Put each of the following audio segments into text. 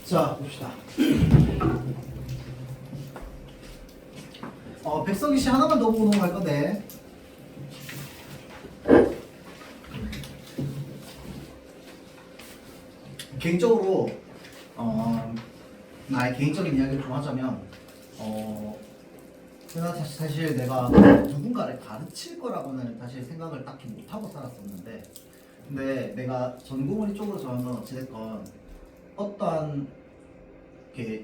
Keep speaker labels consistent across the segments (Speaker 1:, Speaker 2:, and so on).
Speaker 1: 자, 봅시다. 백석이 씨 하나만 더 보고 넘어갈 건데. 개인적으로 나의 개인적인 이야기를 좀 하자면 사실 내가 누군가를 가르칠 거라고는 사실 생각을 딱히 못하고 살았었는데, 근데 내가 전공을 이쪽으로 정하면 어찌됐건 어떠한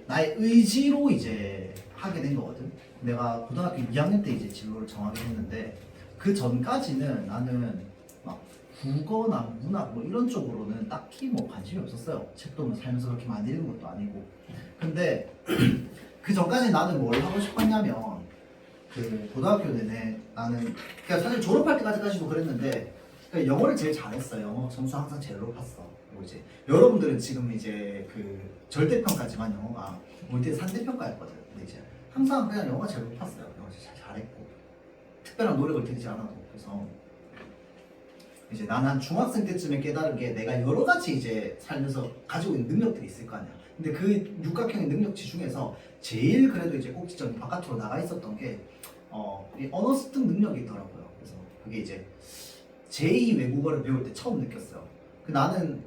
Speaker 1: 나의 의지로 이제 하게 된 거거든. 내가 고등학교 2학년 때 이제 진로를 정하게 했는데, 그 전까지는 나는 막 국어나 문학 뭐 이런 쪽으로는 딱히 뭐 관심이 없었어요. 책도 뭐 살면서 그렇게 많이 읽은 것도 아니고. 근데 그 전까지 나는 뭘 하고 싶었냐면, 그 고등학교 내내 나는 그러니까 사실 졸업할 때까지도 그랬는데, 그러니까 영어를 제일 잘했어. 영어 점수 항상 제일 높았어. 그리고 이제 여러분들은 지금 이제 그 절대평가지만 영어가 올 때 상대평가였거든. 근데 이제 항상 그냥 영어가 제일 높았어요. 영어 진짜 잘했고 특별한 노력을 들이지 않아도. 그래서 이제 나는 한 중학생 때쯤에 깨달은 게, 내가 여러 가지 이제 살면서 가지고 있는 능력들이 있을 거 아니야. 근데 그 육각형의 능력치 중에서 제일 그래도 이제 꼭지점이 바깥으로 나가 있었던 게 이 언어 습득 능력이 있더라고요. 그래서 그게 이제 제2 외국어를 배울 때 처음 느꼈어요. 나는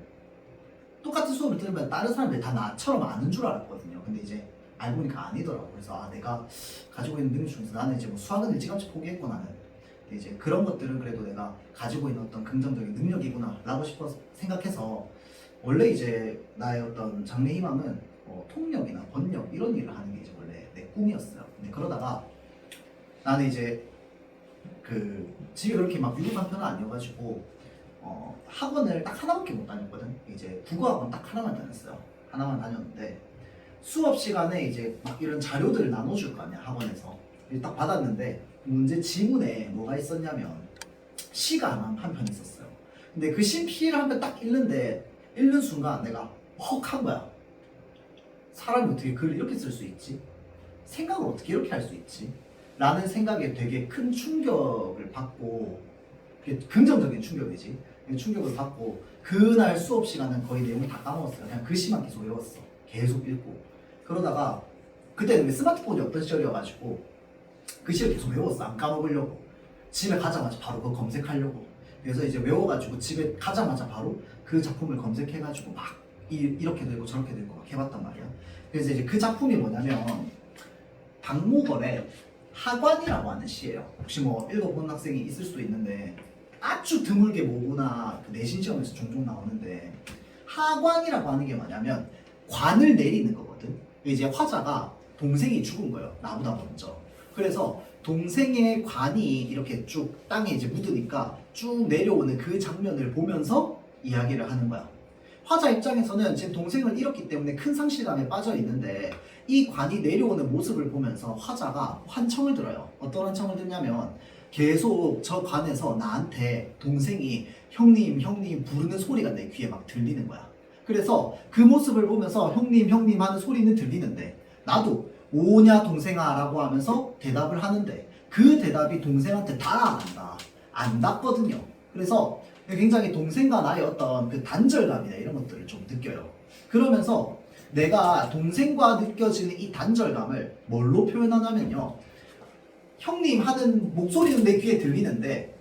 Speaker 1: 똑같은 수업을 들으면 다른 사람들이 다 나처럼 아는 줄 알았거든요. 근데 이제 알고 보니까 아니더라고. 그래서 내가 가지고 있는 능력 중에서 나는 이제 뭐 수학은 일찌감치 포기했고, 나는 근데 이제 그런 것들은 그래도 내가 가지고 있는 어떤 긍정적인 능력이구나 라고 싶어서 생각해서, 원래 이제 나의 어떤 장래 희망은 통역이나 번역 이런 일을 하는 게 이제 원래 내 꿈이었어요. 근데 그러다가 나는 이제 그 집이 그렇게 막 유급한 편은 아니어가지고 학원을 딱 하나밖에 못 다녔거든. 이제 국어학원 딱 하나만 다녔어요. 하나만 다녔는데, 수업 시간에 이제 막 이런 자료들을 나눠줄 거 아니야, 학원에서. 딱 받았는데 문제 지문에 뭐가 있었냐면 시가 한 편 있었어요. 근데 그 시를 한 편 딱 읽는 순간 내가 헉한 거야. 사람이 어떻게 글을 이렇게 쓸 수 있지? 생각을 어떻게 이렇게 할 수 있지? 라는 생각에 되게 큰 충격을 받고, 긍정적인 충격이지. 충격을 받고, 그날 수업 시간은 거의 내용을 다 까먹었어요. 그냥 글씨만 계속 외웠어. 계속 읽고. 그러다가 그때는 스마트폰이 없던 시절이어가지고 글씨를 계속 외웠어. 안 까먹으려고. 집에 가자마자 바로 그거 검색하려고. 그래서 이제 외워가지고 집에 가자마자 바로 그 작품을 검색해가지고 막 이렇게 되고 저렇게 되고 막 해봤단 말이야. 그래서 이제 그 작품이 뭐냐면 박목월의 하관이라고 하는 시예요. 혹시 뭐 읽어본 학생이 있을 수도 있는데, 아주 드물게 모구나 그 내신 시험에서 종종 나오는데, 하관이라고 하는 게 뭐냐면 관을 내리는 거거든. 이제 화자가 동생이 죽은 거예요. 나보다 먼저. 그래서 동생의 관이 이렇게 쭉 땅에 이제 묻으니까 쭉 내려오는 그 장면을 보면서 이야기를 하는 거야. 화자 입장에서는 지금 동생을 잃었기 때문에 큰 상실감에 빠져 있는데, 이 관이 내려오는 모습을 보면서 화자가 환청을 들어요. 어떤 환청을 듣냐면 계속 저 관에서 나한테 동생이 형님 형님 부르는 소리가 내 귀에 막 들리는 거야. 그래서 그 모습을 보면서 형님 형님 하는 소리는 들리는데, 나도 오냐 동생아 라고 하면서 대답을 하는데, 그 대답이 동생한테 다 안닿거든요. 그래서 굉장히 동생과 나의 어떤 그 단절감이나 이런 것들을 좀 느껴요. 그러면서 내가 동생과 느껴지는 이 단절감을 뭘로 표현하냐면요, 형님 하는 목소리는 내 귀에 들리는데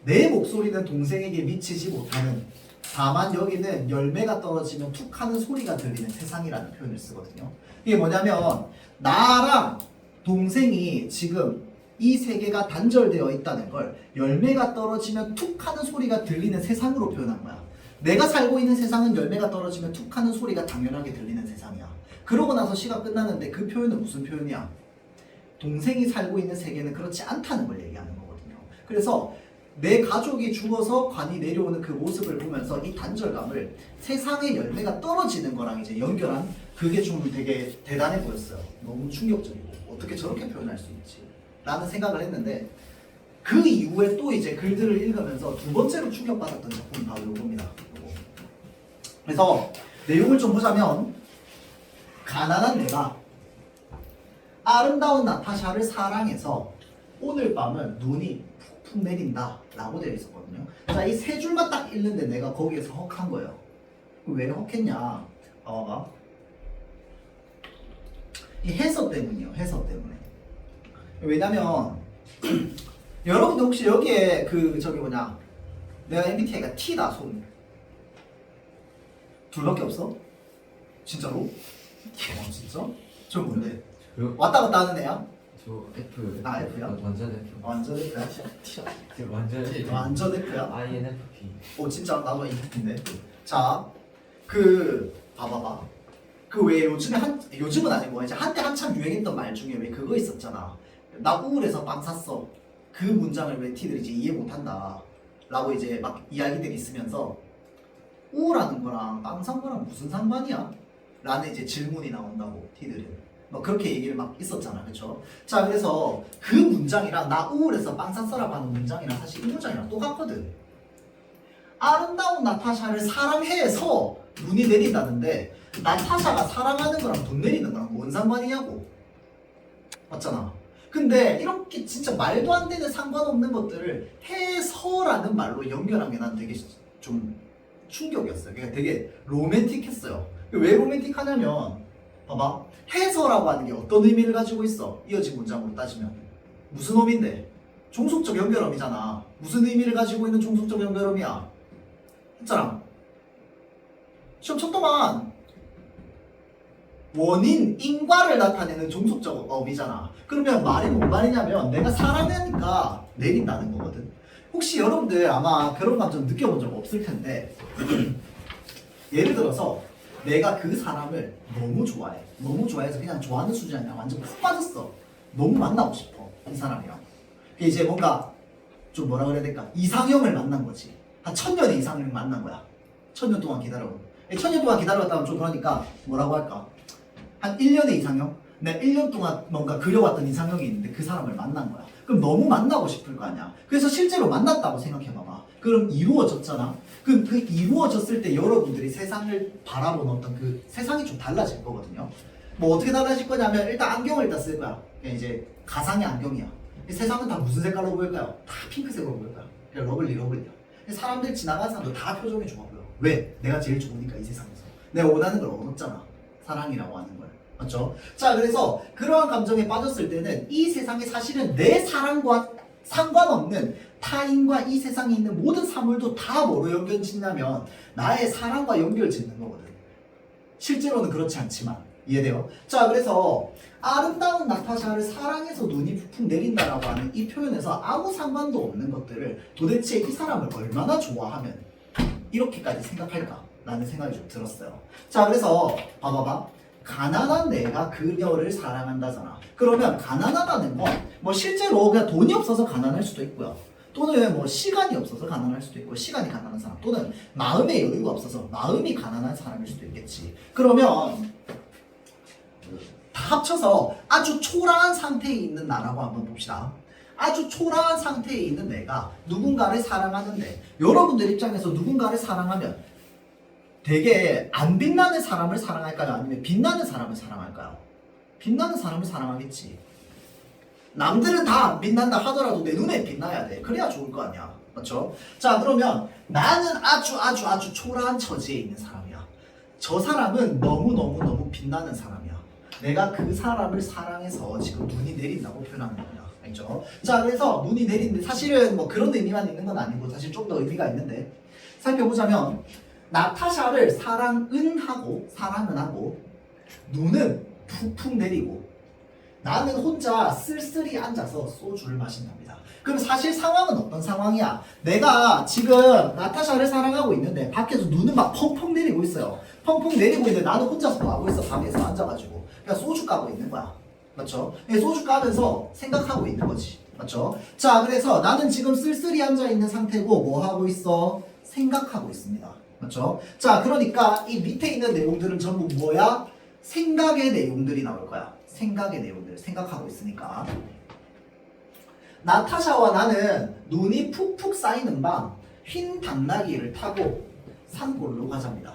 Speaker 1: 내 목소리는 동생에게 미치지 못하는, 다만 여기는 열매가 떨어지면 툭 하는 소리가 들리는 세상이라는 표현을 쓰거든요. 이게 뭐냐면 나랑 동생이 지금 이 세계가 단절되어 있다는 걸 열매가 떨어지면 툭 하는 소리가 들리는 세상으로 표현한 거야. 내가 살고 있는 세상은 열매가 떨어지면 툭 하는 소리가 당연하게 들리는 세상이야. 그러고 나서 시가 끝나는데 그 표현은 무슨 표현이야? 동생이 살고 있는 세계는 그렇지 않다는 걸 얘기하는 거거든요. 그래서 내 가족이 죽어서 관이 내려오는 그 모습을 보면서 이 단절감을 세상의 열매가 떨어지는 거랑 이제 연결한, 그게 좀 되게 대단해 보였어요. 너무 충격적이고 어떻게 저렇게 표현할 수 있지? 라는 생각을 했는데, 그 이후에 또 이제 글들을 읽으면서 두 번째로 충격받았던 작품이 바로 이겁니다. 그래서 내용을 좀 보자면, 가난한 내가 아름다운 나타샤를 사랑해서 오늘 밤은 눈이 푹푹 내린다 라고 되어 있었거든요. 자, 이 세 줄만 딱 읽는데 내가 거기에서 헉한 거예요. 왜 혹했냐? 봐봐. 이 해서 때문이요. 해서 때문에. 왜냐면 여러분들 혹시 여기에 그 저기 뭐냐? 내가 MBTI가 T다 손. 둘밖에 없어? 진짜로? 진짜? 저 뭔데? 왔다 갔다 하는 애야?
Speaker 2: 저 F.
Speaker 1: 아, F야?
Speaker 2: 완전 F.
Speaker 1: 완전 F야?
Speaker 2: 저 완전 F.
Speaker 1: 완전 F야?
Speaker 2: INFP.
Speaker 1: 오 진짜 나도 ENFP인데. 자, 그 봐봐봐. 그 왜 요즘에 요즘은 아니고 이제 한때 한참 유행했던 말 중에 왜 그거 있었잖아. 나 우울해서 빵 샀어. 그 문장을 왜 티들이 이제 이해 못한다. 라고 이제 막 이야기들이 있으면서 우울하는 거랑 빵 산 거랑 무슨 상관이야? 라는 이제 질문이 나온다고 티들은. 뭐 그렇게 얘기를 막 있었잖아, 그쵸? 자, 그래서 그 문장이랑 나 우울해서 빵 샀어라고 하는 문장이랑 사실 이 문장이랑 똑같거든. 아름다운 나타샤를 사랑해서 눈이 내린다는데 나타샤가 사랑하는 거랑 돈 내리는 거랑 뭔 상관이냐고. 맞잖아. 근데 이렇게 진짜 말도 안 되는 상관없는 것들을 해서라는 말로 연결한 게 난 되게 좀 충격이었어요. 그러니까 되게 로맨틱했어요. 왜 로맨틱하냐면 봐봐. 해서라고 하는 게 어떤 의미를 가지고 있어? 이어진 문장으로 따지면 무슨 어미인데? 종속적 연결어미잖아. 무슨 의미를 가지고 있는 종속적 연결어미야? 했잖아. 시험 첫 동안 원인, 인과를 나타내는 종속적 어미잖아. 그러면 말이 뭔 말이냐면 내가 사랑하니까 내린다는 거거든. 혹시 여러분들 아마 그런 감정 느껴본 적 없을 텐데 예를 들어서 내가 그 사람을 너무 좋아해. 너무 좋아해서 그냥 좋아하는 수준이 아니라 완전 푹 빠졌어. 너무 만나고 싶어. 이 사람이랑. 이제 뭔가 좀 뭐라 그래야 될까? 이상형을 만난 거지. 한 1000년의 이상형을 만난 거야. 1000년 동안 기다려. 1000년 동안 기다렸다면 좀 그러니까 뭐라고 할까? 한 1년의 이상형? 내가 1년 동안 뭔가 그려왔던 이상형이 있는데 그 사람을 만난 거야. 그럼 너무 만나고 싶을 거 아니야. 그래서 실제로 만났다고 생각해봐봐. 그럼 이루어졌잖아. 그럼 그 이루어졌을 때 여러분들이 세상을 바라보는 어떤 그 세상이 좀 달라질 거거든요. 뭐 어떻게 달라질 거냐면 일단 안경을 일단 쓸 거야. 그냥 이제 가상의 안경이야. 세상은 다 무슨 색깔로 보일까요? 다 핑크색으로 보일 거야. 그냥 러블리. 사람들 지나가는 사람도 다 표정이 좋아 보여. 왜? 내가 제일 좋으니까 이 세상에서. 내가 원하는 걸 얻었잖아. 사랑이라고 하는 걸. 맞죠? 자, 그래서 그러한 감정에 빠졌을 때는 이 세상에 사실은 내 사랑과 상관없는 타인과 이 세상에 있는 모든 사물도 다 뭐로 연결짓냐면 나의 사랑과 연결짓는 거거든. 실제로는 그렇지 않지만 이해돼요? 자, 그래서 아름다운 나타샤를 사랑해서 눈이 푹푹 내린다라고 하는 이 표현에서 아무 상관도 없는 것들을 도대체 이 사람을 얼마나 좋아하면 이렇게까지 생각할까? 라는 생각이 좀 들었어요. 자, 그래서 봐봐봐. 가난한 내가 그녀를 사랑한다잖아. 그러면 가난하다는 건 뭐 실제로 그냥 돈이 없어서 가난할 수도 있고요. 또는 뭐 시간이 없어서 가난할 수도 있고, 시간이 가난한 사람, 또는 마음의 여유가 없어서 마음이 가난한 사람일 수도 있겠지. 그러면 다 합쳐서 아주 초라한 상태에 있는 나라고 한번 봅시다. 아주 초라한 상태에 있는 내가 누군가를 사랑하는데, 여러분들 입장에서 누군가를 사랑하면 되게 안 빛나는 사람을 사랑할까요? 아니면 빛나는 사람을 사랑할까요? 빛나는 사람을 사랑하겠지. 남들은 다 안 빛난다 하더라도 내 눈에 빛나야 돼. 그래야 좋을 거 아니야. 맞죠? 자, 그러면 나는 아주 초라한 처지에 있는 사람이야. 저 사람은 너무 빛나는 사람이야. 내가 그 사람을 사랑해서 지금 눈이 내린다고 표현하는 거야. 알죠? 자, 그래서 눈이 내리는데 사실은 뭐 그런 의미만 있는 건 아니고 사실 좀 더 의미가 있는데, 살펴보자면 나타샤를 사랑은 하고 눈은 푹푹 내리고 나는 혼자 쓸쓸히 앉아서 소주를 마신답니다. 그럼 사실 상황은 어떤 상황이야? 내가 지금 나타샤를 사랑하고 있는데 밖에서 눈은 막 펑펑 내리고 있어요. 펑펑 내리고 있는데 나는 혼자서 뭐 하고 있어? 방에서 앉아가지고 그냥 소주 까고 있는 거야. 맞죠? 소주 까면서 생각하고 있는 거지. 맞죠? 자, 그래서 나는 지금 쓸쓸히 앉아있는 상태고 뭐 하고 있어? 생각하고 있습니다. 맞죠? 자, 그러니까 이 밑에 있는 내용들은 전부 뭐야? 생각의 내용들이 나올 거야. 생각의 내용들. 생각하고 있으니까. 나타샤와 나는 눈이 푹푹 쌓이는 밤 흰 당나귀를 타고 산골로 가자입니다.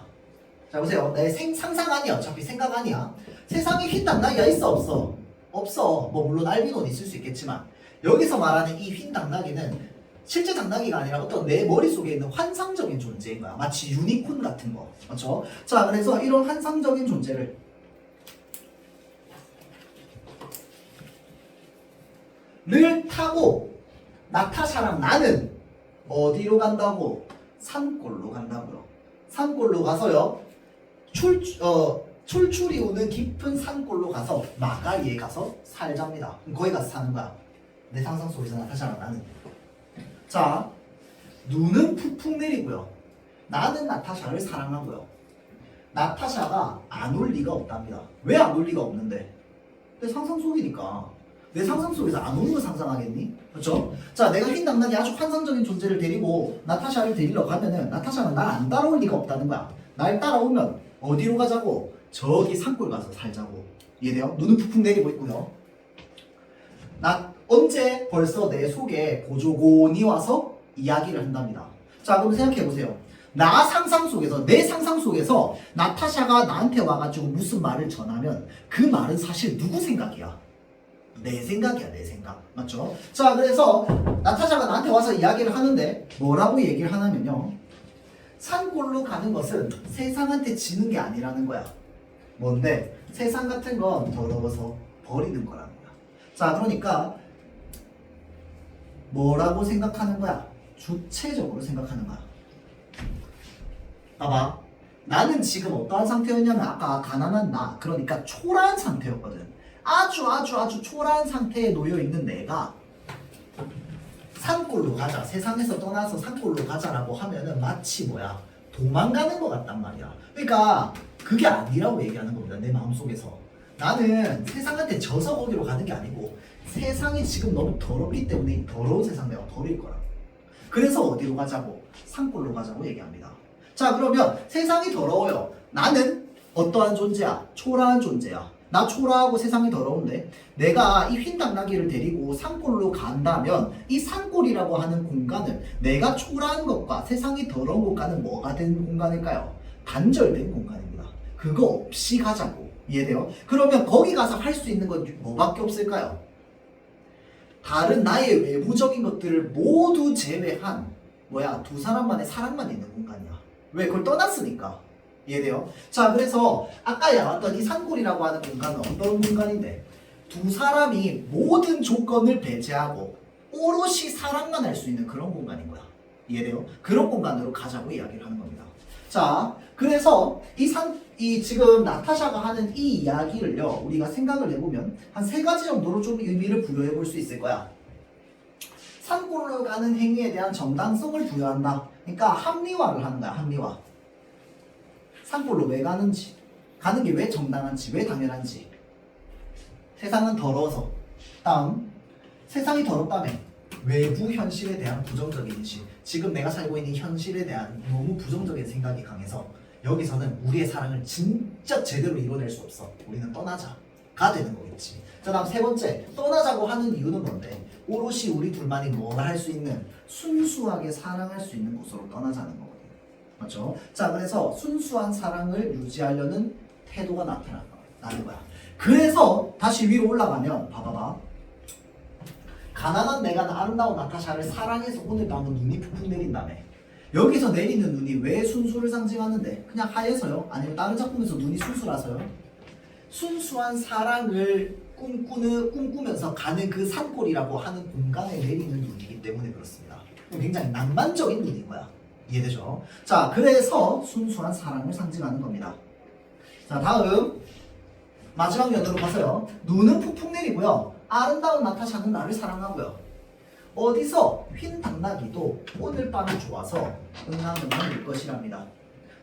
Speaker 1: 자, 보세요. 내 상상 아니야. 어차피 생각 아니야. 세상에 흰 당나귀가 있어 없어? 없어. 뭐 물론 알비노는 있을 수 있겠지만 여기서 말하는 이 흰 당나귀는 실제 당나귀가 아니라 어떤 내 머릿속에 있는 환상적인 존재인 거야. 마치 유니콘 같은 거. 그렇죠? 자, 그래서 이런 환상적인 존재를 타고 나타샤랑 나는 어디로 간다고? 산골로 간다고요. 산골로 가서요. 출출이 오는 깊은 산골로 가서 마가리에 가서 살잡니다. 거기 가서 사는 거야. 내 상상 속에서 나타샤랑 나는. 자, 눈은 푹푹 내리고요. 나는 나타샤를 사랑하고요. 나타샤가 안 올 리가 없답니다. 왜 안 올 리가 없는데? 내 상상 속이니까. 내 상상 속에서 안 오는 걸 상상하겠니? 그렇죠? 자, 내가 흰 당나귀 아주 환상적인 존재를 데리고 나타샤를 데리러 가면은 나타샤는 날 안 따라올 리가 없다는 거야. 날 따라오면 어디로 가자고? 저기 산골 가서 살자고. 이해돼요? 눈은 푹푹 내리고 있고요. 언제 벌써 내 속에 보조곤이 와서 이야기를 한답니다. 자, 그럼 생각해보세요. 나 상상 속에서, 내 상상 속에서 나타샤가 나한테 와가지고 무슨 말을 전하면 그 말은 사실 누구 생각이야? 내 생각이야, 내 생각. 맞죠? 자, 그래서 나타샤가 나한테 와서 이야기를 하는데 뭐라고 얘기를 하냐면요. 산골로 가는 것은 세상한테 지는 게 아니라는 거야. 뭔데? 세상 같은 건 더러워서 버리는 거라는 거야. 자, 그러니까 뭐라고 생각하는 거야? 주체적으로 생각하는 거야. 봐봐. 나는 지금 어떠한 상태였냐면 아까 가난한 나, 그러니까 초라한 상태였거든. 아주 초라한 상태에 놓여있는 내가 산골로 가자, 세상에서 떠나서 산골로 가자라고 하면은 마치 뭐야? 도망가는 것 같단 말이야. 그러니까 그게 아니라고 얘기하는 겁니다. 내 마음속에서. 나는 세상한테 져서 거기로 가는 게 아니고 세상이 지금 너무 더럽기 때문에 이 더러운 세상 내가 버릴 거라. 그래서 어디로 가자고? 산골로 가자고 얘기합니다. 자, 그러면 세상이 더러워요. 나는 어떠한 존재야? 초라한 존재야. 나 초라하고 세상이 더러운데 내가 이 흰 당나귀를 데리고 산골로 간다면 이 산골이라고 하는 공간은 내가 초라한 것과 세상이 더러운 것과는 뭐가 된 공간일까요? 단절된 공간입니다. 그거 없이 가자고. 이해돼요? 그러면 거기 가서 할 수 있는 건 뭐밖에 없을까요? 다른 나의 외부적인 것들을 모두 제외한 두 사람만의 사랑만 있는 공간이야. 왜? 그걸 떠났으니까. 이해돼요? 자, 그래서 아까 나왔던 이 산골이라고 하는 공간은 어떤 공간인데 두 사람이 모든 조건을 배제하고 오롯이 사랑만 할 수 있는 그런 공간인 거야. 이해돼요? 그런 공간으로 가자고 이야기를 하는 겁니다. 자, 그래서 지금 나타샤가 하는 이 이야기를요, 우리가 생각을 해보면 한 3가지 정도로 좀 의미를 부여해 볼 수 있을 거야. 산골로 가는 행위에 대한 정당성을 부여한다. 그러니까 합리화를 하는 거야, 합리화. 산골로 왜 가는지, 가는 게 왜 정당한지, 왜 당연한지. 세상은 더러워서. 다음, 세상이 더럽다며 외부 현실에 대한 부정적인 인식. 지금 내가 살고 있는 현실에 대한 너무 부정적인 생각이 강해서 여기서는 우리의 사랑을 진짜 제대로 이뤄낼 수 없어. 우리는 떠나자가 되는 거겠지. 자, 다음 3번째, 떠나자고 하는 이유는 뭔데? 오롯이 우리 둘만이 뭐가 할 수 있는 순수하게 사랑할 수 있는 곳으로 떠나자는 거거든. 맞죠? 자, 그래서 순수한 사랑을 유지하려는 태도가 나타나는 거야. 그래서 다시 위로 올라가면 봐봐봐. 가난한 내가 아름다운 나타샤를 사랑해서 오늘 밤은 눈이 푹푹 내린다며. 여기서 내리는 눈이 왜 순수를 상징하는데? 그냥 하얘서요? 아니면 다른 작품에서 눈이 순수라서요? 순수한 사랑을 꿈꾸면서 가는 그 산골이라고 하는 공간에 내리는 눈이기 때문에 그렇습니다. 굉장히 낭만적인 눈인 거야. 이해되죠? 자, 그래서 순수한 사랑을 상징하는 겁니다. 자, 다음 마지막 면으로 가서요. 눈은 푹푹 내리고요. 아름다운 나타샤는 나를 사랑하고요. 어디서? 흰 당나귀도 오늘 밤이 좋아서 응앙응앙 울 것이랍니다.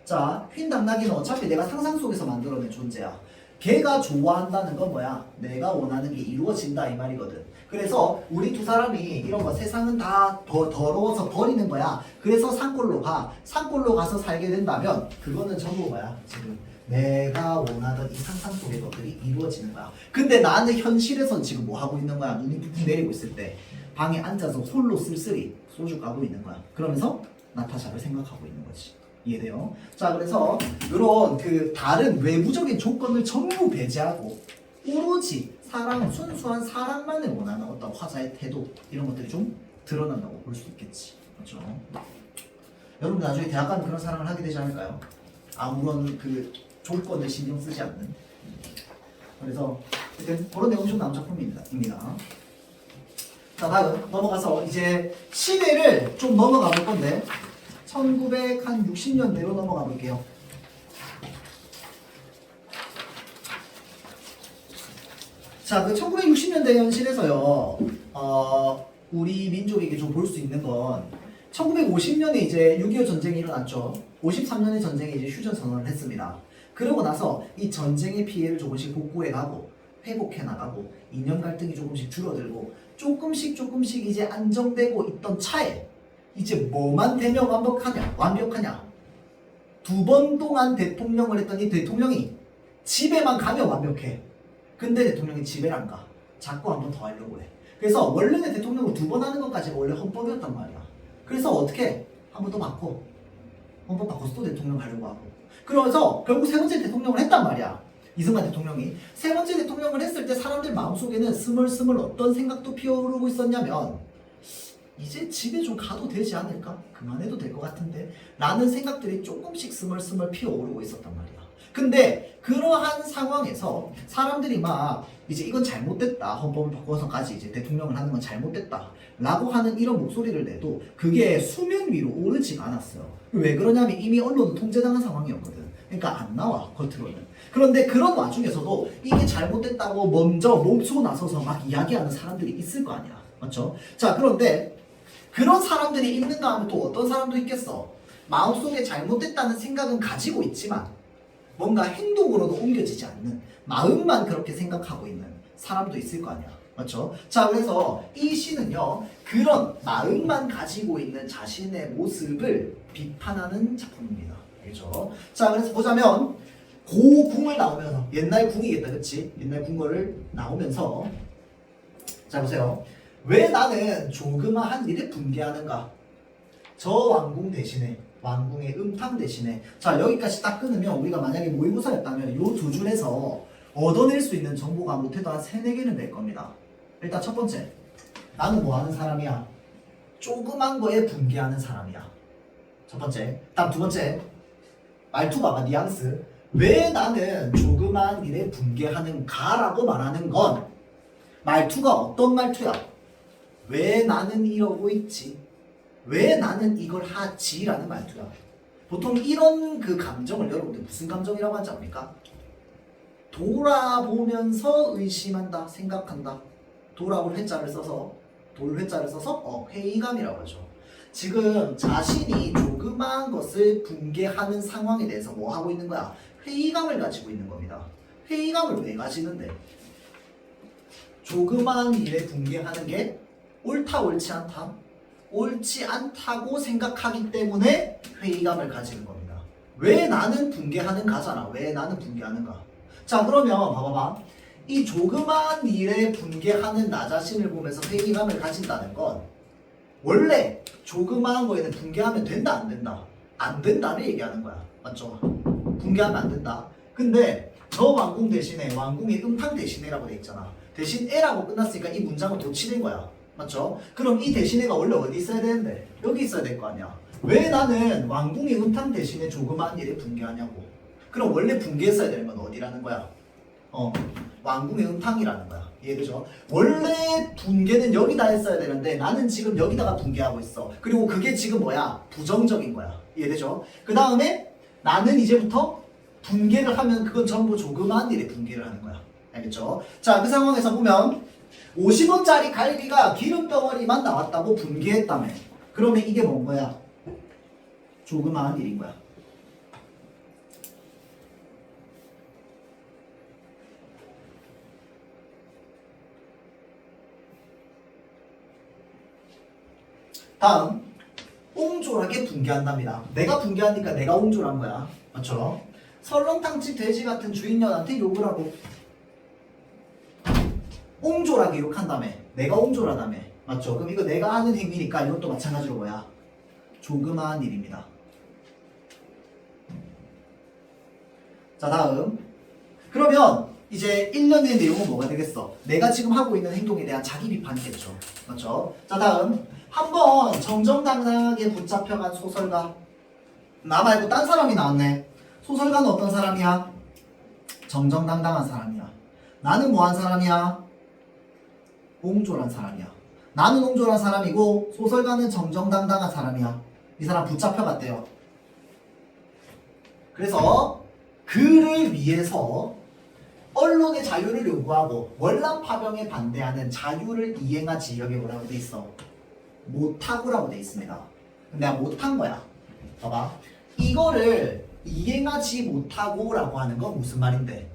Speaker 1: 자, 흰 당나귀는 어차피 내가 상상 속에서 만들어낸 존재야. 걔가 좋아한다는 건 뭐야? 내가 원하는 게 이루어진다 이 말이거든. 그래서 우리 두 사람이 이런 거 세상은 다 더러워서 버리는 거야. 그래서 산골로 가. 산골로 가서 살게 된다면 그거는 전부 뭐야? 지금 내가 원하던 이 상상 속의 것들이 이루어지는 거야. 근데 나는 현실에선 지금 뭐 하고 있는 거야? 눈이 푹푹 내리고 있을 때 방에 앉아서 홀로 쓸쓸히 소주 까고 있는 거야. 그러면서 나타샤를 생각하고 있는 거지. 이해돼요? 자, 그래서 이런 그 다른 외부적인 조건을 전부 배제하고 오로지 순수한 사랑만을 원하는 어떤 화자의 태도, 이런 것들이 좀 드러난다고 볼 수 있겠지. 그렇죠? 여러분 나중에 대학 가면 그런 사랑을 하게 되지 않을까요? 아무런 그 조건을 신경 쓰지 않는. 그래서 일단 그런 내용이 좀 나온 작품입니다. 자 다음 넘어가서 이제 시대를 좀 넘어가 볼 건데 1960년대로 넘어가 볼게요. 자, 그 1960년대 현실에서요, 우리 민족에게 좀 볼 수 있는 건 1950년에 이제 6.25 전쟁이 일어났죠. 53년에 전쟁에 이제 휴전 선언을 했습니다. 그러고 나서 이 전쟁의 피해를 조금씩 복구해 가고 회복해 나가고 이념 갈등이 조금씩 줄어들고 조금씩 이제 안정되고 있던 차에 이제 뭐만 되면 완벽하냐? 2번 동안 대통령을 했더니 대통령이 집에만 가면 완벽해. 근데 대통령이 집에 안 가. 자꾸 한 번 더 하려고 해. 그래서 원래는 대통령을 2번 하는 것까지가 원래 헌법이었단 말이야. 그래서 어떻게? 한 번 더 바꿔. 헌법 바꿔서 또 대통령 하려고 하고. 그래서 결국 세 번째 대통령을 했단 말이야. 이승만 대통령이. 세 번째 대통령을 했을 때 사람들 마음속에는 스멀스멀 어떤 생각도 피어오르고 있었냐면 이제 집에 좀 가도 되지 않을까? 그만해도 될 것 같은데? 라는 생각들이 조금씩 스멀스멀 피어오르고 있었단 말이야. 근데 그러한 상황에서 사람들이 막 이제 이건 잘못됐다. 헌법을 바꿔서까지 이제 대통령을 하는 건 잘못됐다. 라고 하는 이런 목소리를 내도 그게 수면 위로 오르지가 않았어요. 왜 그러냐면 이미 언론은 통제당한 상황이었거든. 그러니까 안 나와 겉으로는. 그런데 그런 와중에서도 이게 잘못됐다고 먼저 몸소 나서서 막 이야기하는 사람들이 있을 거 아니야. 맞죠? 자 그런데 그런 사람들이 있는가 하면 또 어떤 사람도 있겠어. 마음속에 잘못됐다는 생각은 가지고 있지만 뭔가 행동으로도 옮겨지지 않는 마음만 그렇게 생각하고 있는 사람도 있을 거 아니야. 맞죠? 자 그래서 이 시는요 그런 마음만 가지고 있는 자신의 모습을 비판하는 작품입니다. 알겠죠? 자 그래서 보자면 고궁을 나오면서 옛날 궁이겠다 그치? 옛날 궁궐을 나오면서 자 보세요. 왜 나는 조그마한 일에 분개하는가? 저 왕궁 대신에 왕궁의 음탕 대신에 자 여기까지 딱 끊으면 우리가 만약에 모의고사였다면 요 두 줄에서 얻어낼 수 있는 정보가 못해도 한 3-4개는 될 겁니다. 일단 첫 번째 나는 뭐 하는 사람이야? 조그만 거에 분개하는 사람이야. 첫 번째. 다음 두 번째 말투 봐봐 뉘앙스. 왜 나는 조그만 일에 분개하는가 라고 말하는 건 말투가 어떤 말투야? 왜 나는 이러고 있지? 왜 나는 이걸 하지? 라는 말투야. 보통 이런 그 감정을 여러분들 무슨 감정이라고 하지 않습니까? 돌아보면서 의심한다, 생각한다. 돌아볼 회자를 써서 회의감이라고 하죠. 지금 자신이 조그마한 것을 분개하는 상황에 대해서 뭐 하고 있는 거야? 회의감을 가지고 있는 겁니다. 회의감을 왜 가지는데? 조그마한 일에 분개하는 게 옳다 옳지 않다? 옳지 않다고 생각하기 때문에 회의감을 가지는 겁니다. 왜 나는 분개하는가잖아. 왜 나는 분개하는가? 자 그러면 봐봐봐. 이 조그마한 일에 분개하는 나 자신을 보면서 회의감을 가진다는 건 원래 조그마한 거에는 분개하면 된다 안 된다? 안 된다를 얘기하는 거야. 맞죠? 분개하면 안 된다. 근데 저 왕궁 대신에 왕궁의 음탕 대신에라고 돼 있잖아. 대신 에라고 끝났으니까 이 문장은 도치된 거야. 맞죠? 그럼 이 대신에가 원래 어디 있어야 되는데? 여기 있어야 될 거 아니야. 왜 나는 왕궁의 음탕 대신에 조그마한 일에 분개하냐고. 그럼 원래 분개했어야 되는 건 어디라는 거야? 왕궁의 음탕이라는 거야. 이해되죠? 원래 분개는 여기다 했어야 되는데 나는 지금 여기다가 분개하고 있어. 그리고 그게 지금 뭐야? 부정적인 거야. 이해되죠? 그 다음에 나는 이제부터 분개를 하면 그건 전부 조그마한 일에 분개를 하는 거야. 알겠죠? 자, 그 상황에서 보면 50원짜리 갈비가 기름덩어리만 나왔다고 분개했다며. 그러면 이게 뭔 거야? 조그마한 일인 거야. 다음 옹졸하게 분개한답니다. 내가 분개하니까 내가 옹졸한 거야. 맞죠? 설렁탕집 돼지 같은 주인년한테 욕을 하고 옹졸하게 욕한다며. 내가 옹졸하다며. 맞죠? 그럼 이거 내가 하는 행위니까 이것도 마찬가지로 뭐야? 조그마한 일입니다. 자 다음 그러면 이제 1년의 내용은 뭐가 되겠어? 내가 지금 하고 있는 행동에 대한 자기 비판이겠죠. 맞죠? 자 다음 한번 정정당당하게 붙잡혀간 소설가. 나 말고 딴 사람이 나왔네. 소설가는 어떤 사람이야? 정정당당한 사람이야. 나는 뭐한 사람이야? 옹졸한 사람이야. 나는 옹졸한 사람이고 소설가는 정정당당한 사람이야. 이 사람 붙잡혀갔대요. 그래서 그를 위해서 언론의 자유를 요구하고 월남 파병에 반대하는 자유를 이행하지. 여기 뭐라고 돼 있어? 못하고라고 돼 있습니다. 내가 못한 거야. 봐봐. 이거를 이행하지 못하고라고 하는 건 무슨 말인데?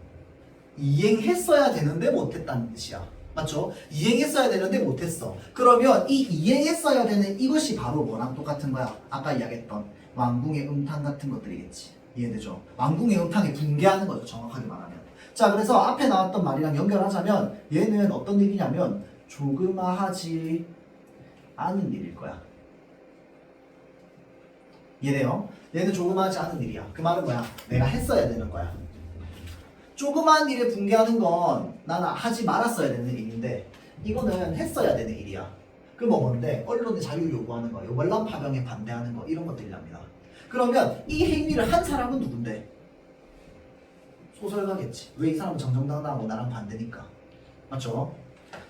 Speaker 1: 이행했어야 되는데 못했다는 뜻이야. 맞죠? 이행했어야 되는데 못했어. 그러면 이 이행했어야 되는 이것이 바로 뭐랑 똑같은 거야? 아까 이야기했던 왕궁의 음탕 같은 것들이겠지. 이해되죠? 왕궁의 음탕이 붕괴하는 거죠. 정확하게 말하면. 자, 그래서 앞에 나왔던 말이랑 연결하자면 얘는 어떤 일이냐면 조그마하지 않은 일일 거야. 이해돼요? 얘는 조그마하지 않은 일이야. 그 말은 뭐야? 내가 했어야 되는 거야. 조그마한 일에 붕괴하는 건 나는 하지 말았어야 되는 일인데 이거는 했어야 되는 일이야. 그 뭐 뭔데? 언론의 자유를 요구하는 거, 월남 파병에 반대하는 거 이런 것들이랍니다. 그러면 이 행위를 한 사람은 누군데? 소설가겠지. 왜 이 사람은 정정당당하고 나랑 반대니까. 맞죠?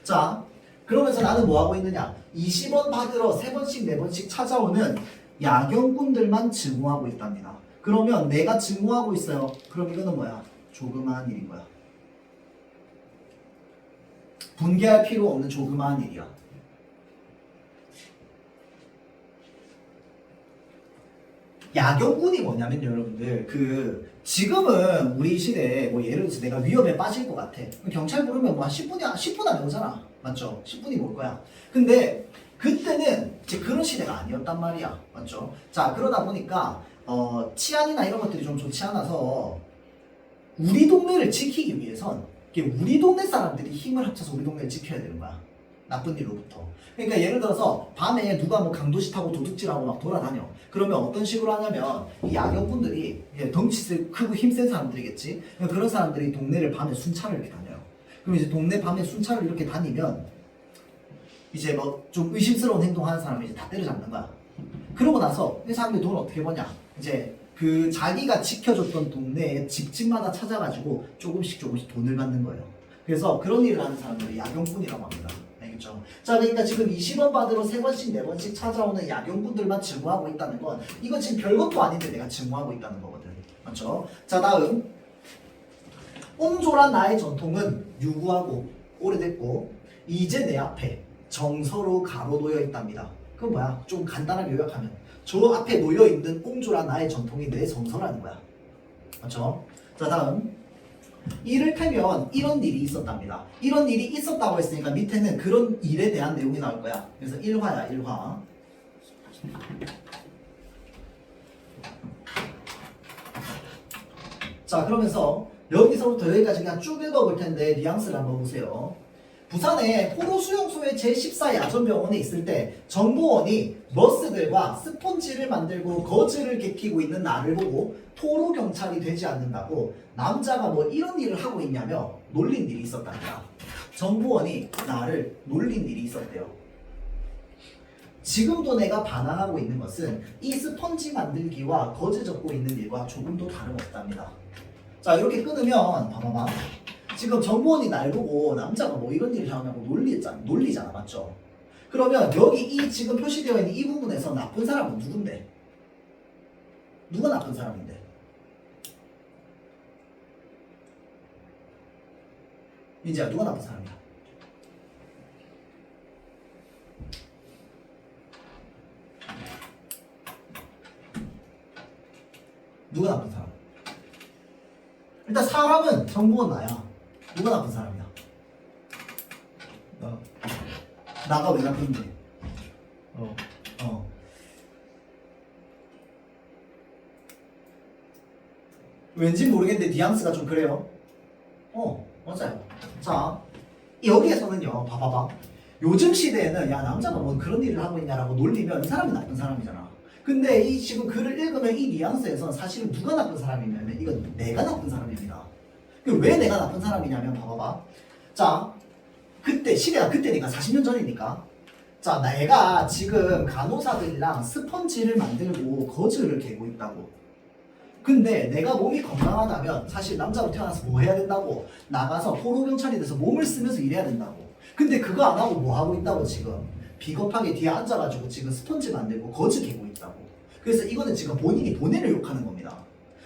Speaker 1: 자, 그러면서 나는 뭐 하고 있느냐? 20원 받으러 3번씩 4번씩 찾아오는 야경꾼들만 증오하고 있답니다. 그러면 내가 증오하고 있어요. 그럼 이거는 뭐야? 조그마한 일인 거야. 분개할 필요 없는 조그마한 일이야. 야경꾼이 뭐냐면 여러분들 지금은 우리 시대에 뭐 예를 들어서 내가 위험에 빠질 것 같아. 경찰 부르면 뭐 한 10분 안에 오잖아. 맞죠? 10분이 올 거야. 근데 그때는 이제 그런 시대가 아니었단 말이야. 맞죠? 자, 그러다 보니까 치안이나 이런 것들이 좀 좋지 않아서 우리 동네를 지키기 위해선 우리 동네 사람들이 힘을 합쳐서 우리 동네를 지켜야 되는 거야. 나쁜 일로부터. 그러니까 예를 들어서 밤에 누가 뭐 강도시 타고 도둑질하고 막 돌아다녀. 그러면 어떤 식으로 하냐면 이 야경꾼들이 덩치 크고 힘센 사람들이겠지. 그런 사람들이 동네를 밤에 순찰을 이렇게 다녀요. 그럼 이제 동네 밤에 순찰을 이렇게 다니면 이제 뭐 좀 의심스러운 행동하는 사람을 이제 다 때려잡는 거야. 그러고 나서 이 사람들이 돈을 어떻게 버냐? 이제 그 자기가 지켜줬던 동네에 집집마다 찾아가지고 조금씩 돈을 받는 거예요. 그래서 그런 일을 하는 사람들이 야경꾼이라고 합니다. 알겠죠? 자, 그러니까 지금 20원 받으러 3번씩 4번씩 찾아오는 야경꾼들만 증오하고 있다는 건 이건 지금 별것도 아닌데 내가 증오하고 있다는 거거든. 맞죠? 자, 다음 옹졸한 나의 전통은 유구하고 오래됐고 이제 내 앞에 정서로 가로놓여 있답니다. 그건 뭐야? 좀 간단하게 요약하면 저 앞에 놓여있는 옹졸한 나의 전통이 내 정서라는 거야. 맞죠? 자, 다음 이를테면 이런 일이 있었답니다. 이런 일이 있었다고 했으니까 밑에는 그런 일에 대한 내용이 나올 거야. 그래서 1화야 1화. 자, 그러면서 여기서부터 여기까지 그냥 쭉 읽어볼 텐데 뉘앙스를 한번 보세요. 부산의 포로 수용소의 제14 야전병원에 있을 때 정보원이 머스들과 스폰지를 만들고 거즈를 개피고 있는 나를 보고 토로 경찰이 되지 않는다고 남자가 뭐 이런 일을 하고 있냐며 놀린 일이 있었답니다. 정보원이 나를 놀린 일이 있었대요. 지금도 내가 반항하고 있는 것은 이 스펀지 만들기와 거즈 접고 있는 일과 조금도 다름없답니다. 자, 이렇게 끊으면 봐봐봐. 지금 정보원이 날 보고 남자가 뭐 이런 일을 하냐고 놀리잖아. 맞죠? 그러면 여기 이 지금 표시되어 있는 이 부분에서 나쁜 사람은 누군데? 누가 나쁜 사람인데? 민지야, 누가 나쁜 사람이야? 누가 나쁜 사람? 일단 사람은 정보원 나야. 누가 나쁜 사람이야?
Speaker 2: 나.
Speaker 1: 나가 왜 나쁜데?
Speaker 2: 어.
Speaker 1: 왠지 모르겠는데 뉘앙스가 좀 그래요. 맞아요. 자, 여기에서는요, 봐봐봐. 요즘 시대에는 야, 남자가 뭐 그런 일을 하고 있냐라고 놀리면 이 사람이 나쁜 사람이잖아. 근데 이 지금 글을 읽으면 이 뉘앙스에서는 사실은 누가 나쁜 사람이냐면 이건 내가 나쁜 사람입니다. 왜 내가 나쁜 사람이냐면 봐봐봐. 자, 그때 시대가 그때니까 40년 전이니까 자, 내가 지금 간호사들이랑 스펀지를 만들고 거즈를 개고 있다고. 근데 내가 몸이 건강하다면 사실 남자로 태어나서 뭐 해야 된다고? 나가서 포로경찰이 돼서 몸을 쓰면서 일해야 된다고. 근데 그거 안 하고 뭐 하고 있다고 지금? 비겁하게 뒤에 앉아가지고 지금 스펀지 만들고 거즈 개고 있다고. 그래서 이거는 지금 본인이 본인을 욕하는 겁니다.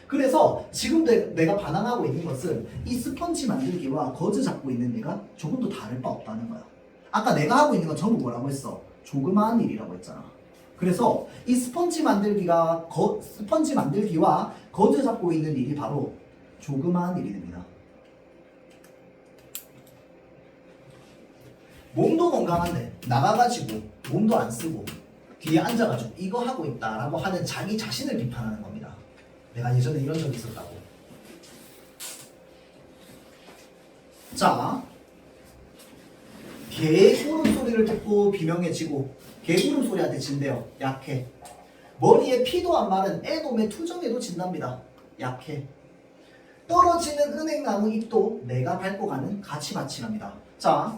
Speaker 1: 그래서 지금 내가 반항하고 있는 것은 이 스펀지 만들기와 거즈 잡고 있는 애가 조금도 다를 바 없다는 거야. 아까 내가 하고 있는 건 전부 뭐라고 했어? 조그마한 일이라고 했잖아. 그래서 이 스펀지 만들기와 거즈 잡고 있는 일이 바로 조그마한 일이 됩니다. 몸도 건강한데 나가가지고 몸도 안 쓰고 뒤에 앉아가지고 이거 하고 있다라고 하는 자기 자신을 비판하는 겁니다. 내가 예전에 이런 적이 있었다고. 자, 개 구름 소리를 듣고 비명해지고 개 구름 소리한테 진대요. 약해. 머리에 피도 안 마른 애놈의 투정에도 진답니다. 약해. 떨어지는 은행나무 잎도 내가 밟고 가는 가치바치랍니다. 자,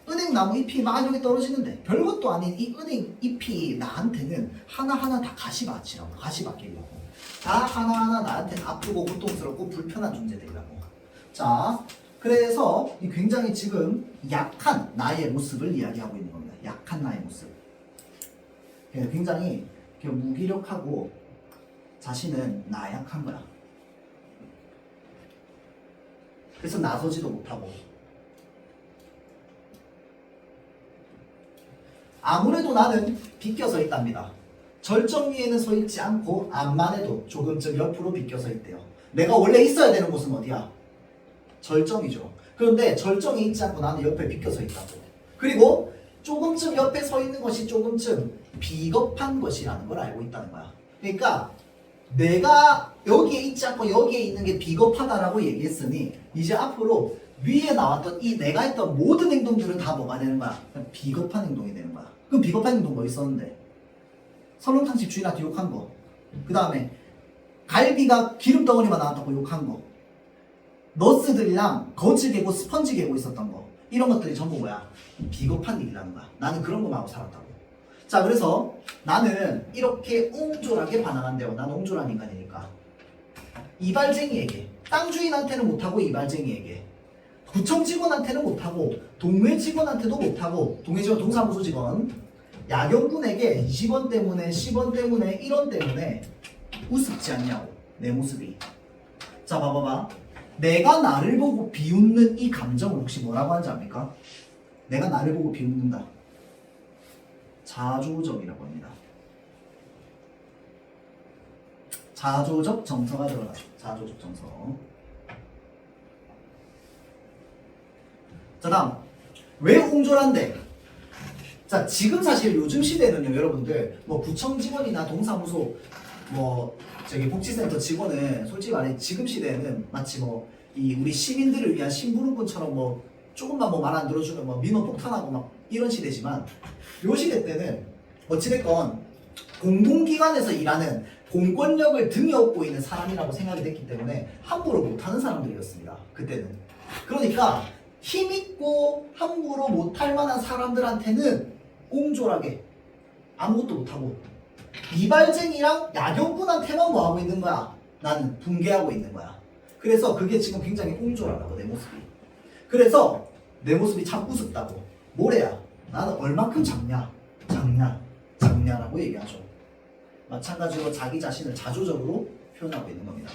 Speaker 1: 은행나무 잎이 막 여기 떨어지는데 별것도 아닌 이 은행 잎이 나한테는 하나하나 다 가시밭이라고. 가시밭길이라고. 다 하나하나 나한테는 아프고 고통스럽고 불편한 존재들이라고. 자, 그래서 굉장히 지금 약한 나의 모습을 이야기하고 있는 겁니다. 약한 나의 모습. 굉장히 무기력하고 자신은 나약한 거야. 그래서 나서지도 못하고. 아무래도 나는 비껴서 있답니다. 절정 위에는 서 있지 않고 암만 해도 조금쯤 옆으로 비껴서 있대요. 내가 원래 있어야 되는 곳은 어디야? 절정이죠. 그런데 절정이 있지 않고 나는 옆에 비껴서 있다고. 그리고 조금쯤 옆에 서 있는 것이 조금쯤 비겁한 것이라는 걸 알고 있다는 거야. 그러니까 내가 여기에 있지 않고 여기에 있는 게 비겁하다라고 얘기했으니 이제 앞으로 위에 나왔던 이 내가 했던 모든 행동들은 다 뭐가 되는 거야? 비겁한 행동이 되는 거야. 그럼 비겁한 행동 뭐 있었는데? 설렁탕집 주인한테 욕한 거. 그 다음에 갈비가 기름덩어리만 나왔다고 욕한 거. 너스들이랑 거즈 개고 스펀지 개고 있었던 거. 이런 것들이 전부 뭐야? 비겁한 일이라는 거야. 나는 그런 거만 하고 살았다고. 자, 그래서 나는 이렇게 옹졸하게 반항한대요. 나는 옹졸한 인간이니까. 이발쟁이에게, 땅 주인한테는 못하고 이발쟁이에게, 구청 직원한테는 못하고, 동네 직원한테도 못하고, 동네 직원, 동사무소 직원, 야경꾼에게 20원 때문에, 10원 때문에, 1원 때문에 우습지 않냐고, 내 모습이. 자, 봐봐봐. 내가 나를 보고 비웃는 이 감정을 혹시 뭐라고 하는지 압니까? 내가 나를 보고 비웃는다. 자조적이라고 합니다. 자조적 정서가 들어가죠. 자조적 정서. 자, 다음. 왜 옹졸한데? 자, 지금 사실 요즘 시대는요, 여러분들, 뭐 구청 직원이나 동사무소, 뭐 저기 복지센터 직원은 솔직히 말해 지금 시대에는 마치 뭐 이 우리 시민들을 위한 심부름꾼처럼 뭐 조금만 뭐 말 안 들어주면 뭐 민원 폭탄하고 막 이런 시대지만 요 시대 때는 어찌됐건 공공기관에서 일하는 공권력을 등에 업고 있는 사람이라고 생각이 됐기 때문에 함부로 못하는 사람들이었습니다. 그때는. 그러니까 힘있고 함부로 못할 만한 사람들한테는 옹졸하게 아무것도 못하고 이발쟁이랑 야경꾼한테만 뭐 하고 있는 거야? 나는 붕괴하고 있는 거야. 그래서 그게 지금 굉장히 옹졸하다고 내 모습이. 그래서 내 모습이 참 우습다고. 뭐래야? 나는 얼만큼 작냐? 작냐라고 얘기하죠. 마찬가지로 자기 자신을 자조적으로 표현하고 있는 겁니다.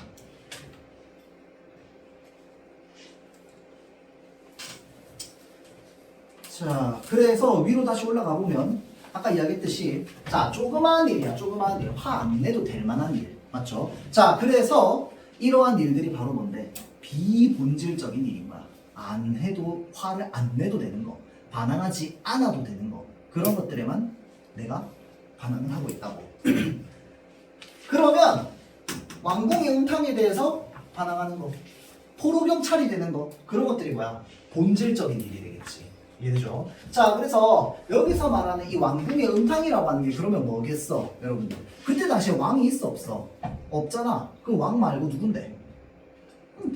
Speaker 1: 자, 그래서 위로 다시 올라가 보면 아까 이야기했듯이 자, 조그마한 일이야. 조그마한 일. 화 안 내도 될 만한 일. 맞죠? 자, 그래서 이러한 일들이 바로 뭔데? 비본질적인 일인 거야. 안 해도 화를 안 내도 되는 거. 반항하지 않아도 되는 거. 그런 것들에만 내가 반항을 하고 있다고. 그러면 왕궁의 음탕에 대해서 반항하는 거. 포로경찰이 되는 거. 그런 것들이 뭐야? 본질적인 일이 되겠지. 이해되죠? 자, 그래서 여기서 말하는 이 왕궁의 음탕이라고 하는 게 그러면 뭐겠어? 여러분들. 그때 당시에 왕이 있어 없어? 없잖아. 그럼 왕 말고 누군데?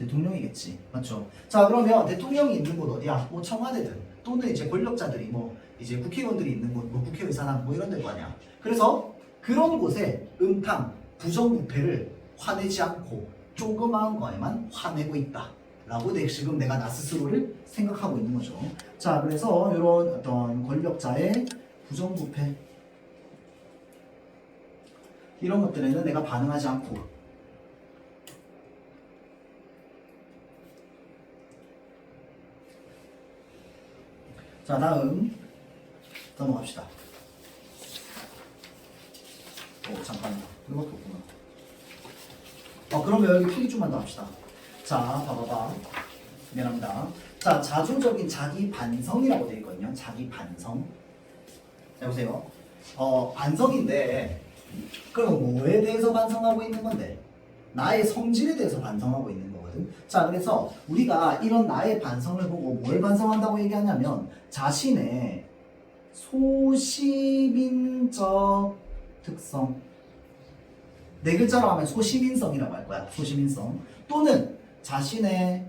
Speaker 1: 대통령이겠지. 맞죠? 자, 그러면 대통령이 있는 곳 어디야? 뭐 청와대든 또는 이제 권력자들이 뭐 이제 국회의원들이 있는 곳, 뭐 국회의사당 뭐 이런 데일 거 아니야. 그래서 그런 곳에 음탕, 부정부패를 화내지 않고 조그마한 거에만 화내고 있다. 라고 지금 내가 나 스스로를 생각하고 있는 거죠. 자, 그래서 이런 어떤 권력자의 부정부패 이런 것들에는 내가 반응하지 않고 자, 다음 넘어갑시다. 오, 잠깐만. 이것도 없구나. 그러면 여기 필기 좀만 더 합시다. 자, 봐봐봐. 미안합니다. 자, 자조적인 자기 반성이라고 되어 있거든요. 자기 반성. 자, 보세요. 반성인데, 그럼 뭐에 대해서 반성하고 있는 건데? 나의 성질에 대해서 반성하고 있는 거거든. 자, 그래서 우리가 이런 나의 반성을 보고 뭘 반성한다고 얘기하냐면, 자신의 소시민적 특성. 네 글자로 하면 소시민성이라고 할 거야. 소시민성. 또는 자신의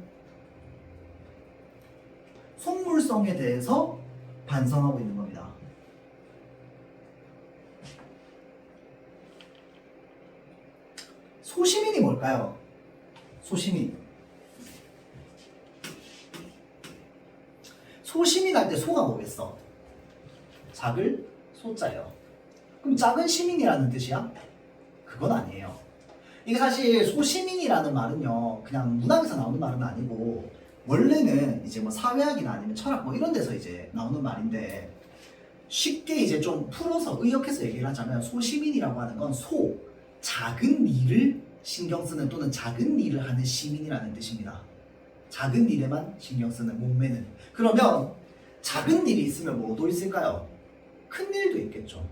Speaker 1: 속물성에 대해서 반성하고 있는 겁니다. 소시민이 뭘까요? 소시민. 소시민 할 때 소가 뭐겠어? 작을 소자예요. 그럼 작은 시민이라는 뜻이야? 그건 아니에요. 이게 사실 소시민이라는 말은요, 그냥 문학에서 나오는 말은 아니고, 원래는 이제 뭐 사회학이나 아니면 철학 뭐 이런 데서 이제 나오는 말인데, 쉽게 이제 좀 풀어서 의역해서 얘기를 하자면, 소시민이라고 하는 건 작은 일을 신경 쓰는 또는 작은 일을 하는 시민이라는 뜻입니다. 작은 일에만 신경 쓰는 몸매는. 그러면 작은 일이 있으면 뭐도 있을까요? 큰 일도 있겠죠.